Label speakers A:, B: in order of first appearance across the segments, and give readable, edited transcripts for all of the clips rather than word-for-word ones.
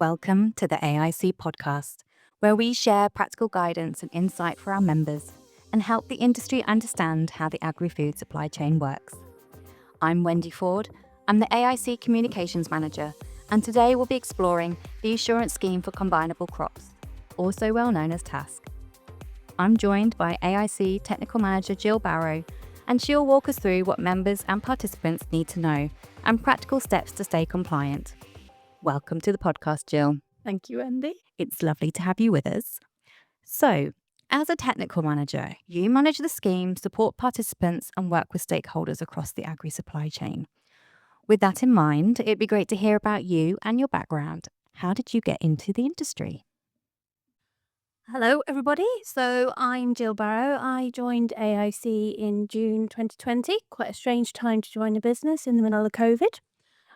A: Welcome to the AIC Podcast, where we share practical guidance and insight for our members and help the industry understand how the agri-food supply chain works. I'm Wendy Ford. I'm the AIC Communications Manager, and today we'll be exploring the Assurance Scheme for Combinable Crops, also well known as TASCC. I'm joined by AIC Technical Manager Gill Barrow, and she'll walk us through what members and participants need to know and practical steps to stay compliant. Welcome to the podcast, Gill.
B: Thank you, Wendy.
A: It's lovely to have you with us. So, as a technical manager, you manage the scheme, support participants, and work with stakeholders across the agri-supply chain. With that in mind, it'd be great to hear about you and your background. How did you get into the industry?
B: Hello, everybody. So I'm Gill Barrow. I joined AIC in June 2020. Quite a strange time to join a business in the middle of COVID.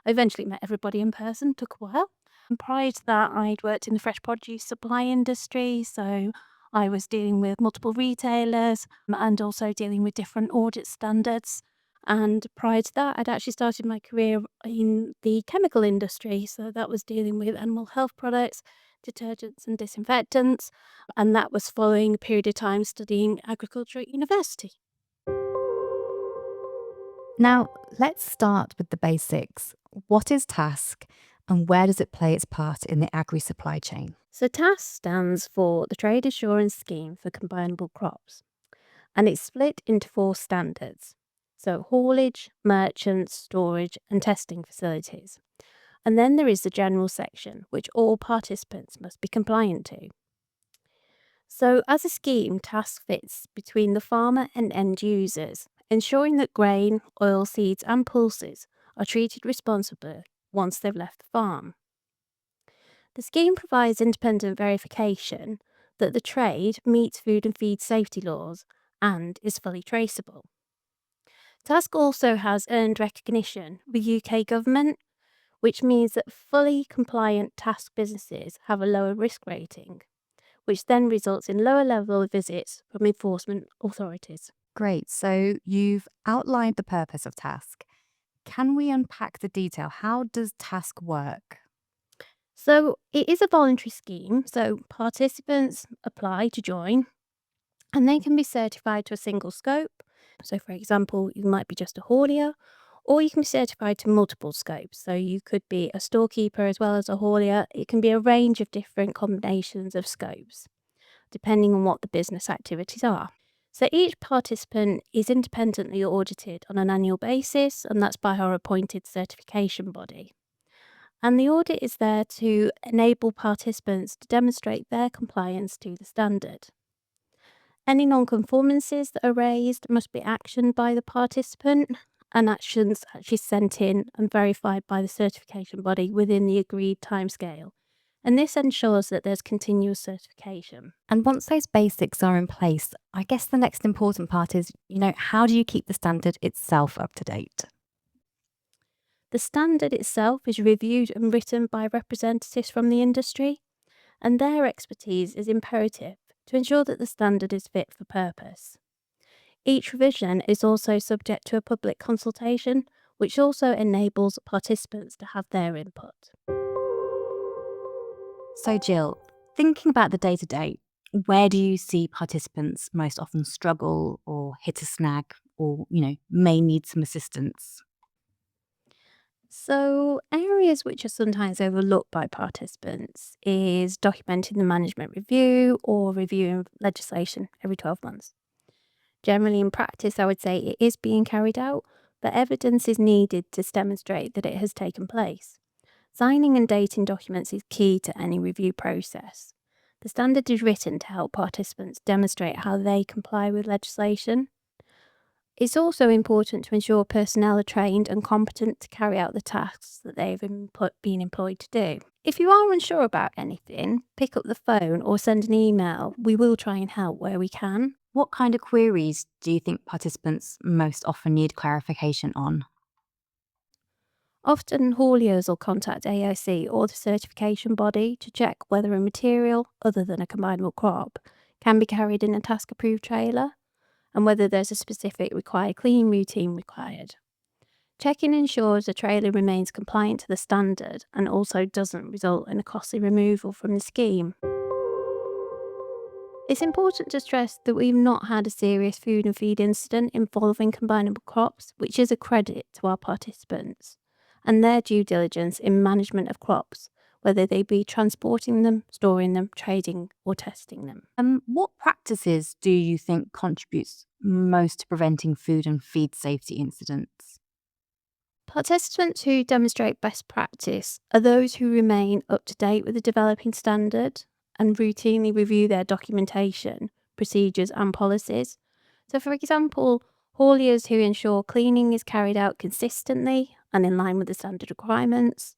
B: I eventually met everybody in person, took a while. And prior to that, I'd worked in the fresh produce supply industry. So I was dealing with multiple retailers and also dealing with different audit standards. And prior to that, I'd actually started my career in the chemical industry. So that was dealing with animal health products, detergents and disinfectants. And that was following a period of time studying agriculture at university.
A: Now, let's start with the basics. What is TASCC and where does it play its part in the agri-supply chain?
B: So TASCC stands for the Trade Assurance Scheme for Combinable Crops, and it's split into 4 standards. So haulage, merchants, storage and testing facilities. And then there is the general section, which all participants must be compliant to. So as a scheme, TASCC fits between the farmer and end users, ensuring that grain, oilseeds and pulses are treated responsibly once they've left the farm. The scheme provides independent verification that the trade meets food and feed safety laws and is fully traceable. TASCC also has earned recognition with UK government, which means that fully compliant TASCC businesses have a lower risk rating, which then results in lower level of visits from enforcement authorities.
A: Great. So you've outlined the purpose of TASCC. Can we unpack the detail? How does TASCC work?
B: So it is a voluntary scheme, so participants apply to join and they can be certified to a single scope. So for example, you might be just a haulier, or you can be certified to multiple scopes. So you could be a storekeeper as well as a haulier. It can be a range of different combinations of scopes, depending on what the business activities are. So each participant is independently audited on an annual basis, and that's by our appointed certification body. And the audit is there to enable participants to demonstrate their compliance to the standard. Any non-conformances that are raised must be actioned by the participant, and actions actually sent in and verified by the certification body within the agreed timescale. And this ensures that there's continuous certification.
A: And once those basics are in place, I guess the next important part is, how do you keep the standard itself up to date?
B: The standard itself is reviewed and written by representatives from the industry, and their expertise is imperative to ensure that the standard is fit for purpose. Each revision is also subject to a public consultation, which also enables participants to have their input.
A: So Gill, thinking about the day-to-day, where do you see participants most often struggle or hit a snag or, may need some assistance?
B: So areas which are sometimes overlooked by participants is documenting the management review or reviewing legislation every 12 months. Generally in practice, I would say it is being carried out, but evidence is needed to demonstrate that it has taken place. Signing and dating documents is key to any review process. The standard is written to help participants demonstrate how they comply with legislation. It's also important to ensure personnel are trained and competent to carry out the tasks that they've been employed to do. If you are unsure about anything, pick up the phone or send an email. We will try and help where we can.
A: What kind of queries do you think participants most often need clarification on?
B: Often hauliers will contact AIC or the certification body to check whether a material other than a combinable crop can be carried in a TASCC approved trailer and whether there's a specific required cleaning routine required. Checking ensures the trailer remains compliant to the standard and also doesn't result in a costly removal from the scheme. It's important to stress that we've not had a serious food and feed incident involving combinable crops, which is a credit to our participants and their due diligence in management of crops, whether they be transporting them, storing them, trading or testing them.
A: What practices do you think contributes most to preventing food and feed safety incidents?
B: Participants who demonstrate best practice are those who remain up to date with the developing standard and routinely review their documentation, procedures and policies. So for example, hauliers who ensure cleaning is carried out consistently and in line with the standard requirements,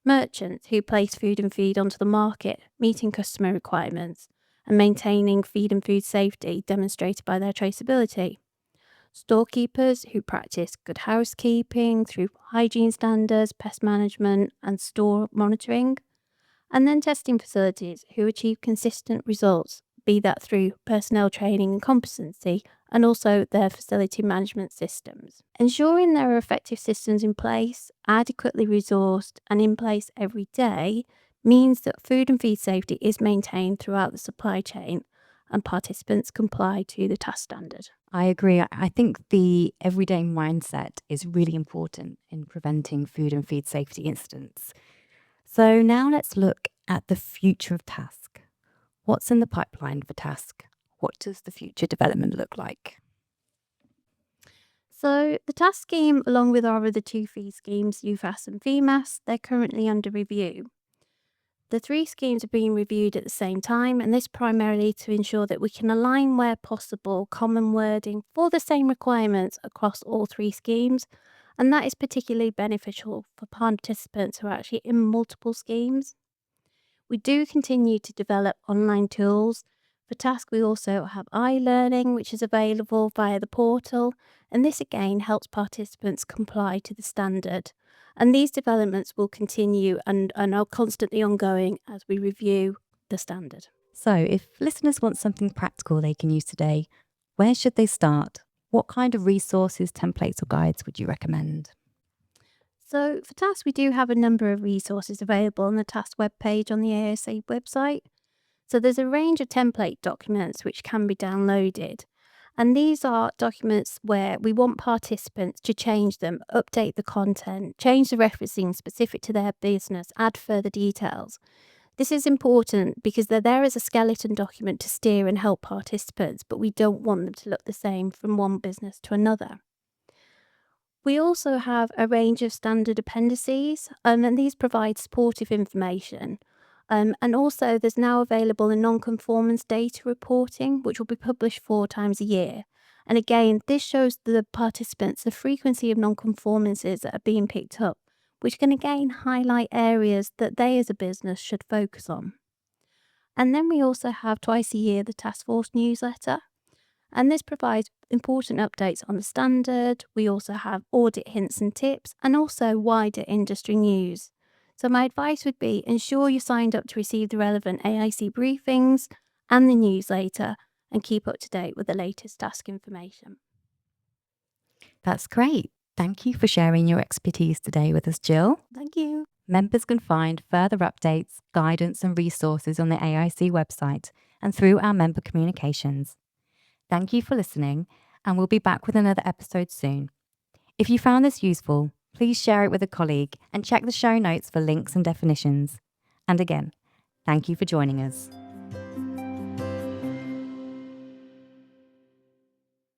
B: merchants who place food and feed onto the market, meeting customer requirements and maintaining feed and food safety demonstrated by their traceability, storekeepers who practice good housekeeping through hygiene standards, pest management and store monitoring, and then testing facilities who achieve consistent results, be that through personnel training and competency, and also their facility management systems. Ensuring there are effective systems in place, adequately resourced, and in place every day means that food and feed safety is maintained throughout the supply chain and participants comply to the TASCC standard.
A: I agree. I think the everyday mindset is really important in preventing food and feed safety incidents. So now let's look at the future of TASCC. What's in the pipeline for TASCC? What does the future development look like?
B: So the TASCC scheme, along with our other two fee schemes, UFAS and VMAS, they're currently under review. The three schemes are being reviewed at the same time, and this primarily to ensure that we can align where possible common wording for the same requirements across all three schemes, and that is particularly beneficial for participants who are actually in multiple schemes. We do continue to develop online tools. For TASCC, we also have iLearning, which is available via the portal, and this again helps participants comply to the standard. And these developments will continue and are constantly ongoing as we review the standard.
A: So if listeners want something practical they can use today, where should they start? What kind of resources, templates or guides would you recommend?
B: So for TASCC, we do have a number of resources available on the TASCC webpage on the AIC website. So there's a range of template documents which can be downloaded. And these are documents where we want participants to change them, update the content, change the referencing specific to their business, add further details. This is important because they're there as a skeleton document to steer and help participants, but we don't want them to look the same from one business to another. We also have a range of standard appendices, and these provide supportive information. And also there's now available a non-conformance data reporting, which will be published 4 times a year. And again, this shows the participants the frequency of non-conformances that are being picked up, which can again highlight areas that they as a business should focus on. And then we also have twice a year the Task Force newsletter. And this provides important updates on the standard. We also have audit hints and tips and also wider industry news. So my advice would be ensure you're signed up to receive the relevant AIC briefings and the newsletter and keep up to date with the latest TASCC information.
A: That's great. Thank you for sharing your expertise today with us, Jill.
B: Thank you.
A: Members can find further updates, guidance and resources on the AIC website and through our member communications. Thank you for listening, and we'll be back with another episode soon. If you found this useful, please share it with a colleague and check the show notes for links and definitions. And again, thank you for joining us.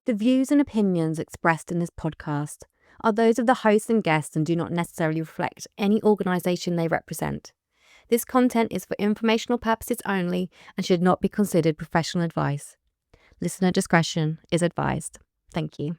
A: The views and opinions expressed in this podcast are those of the hosts and guests and do not necessarily reflect any organisation they represent. This content is for informational purposes only and should not be considered professional advice. Listener discretion is advised. Thank you.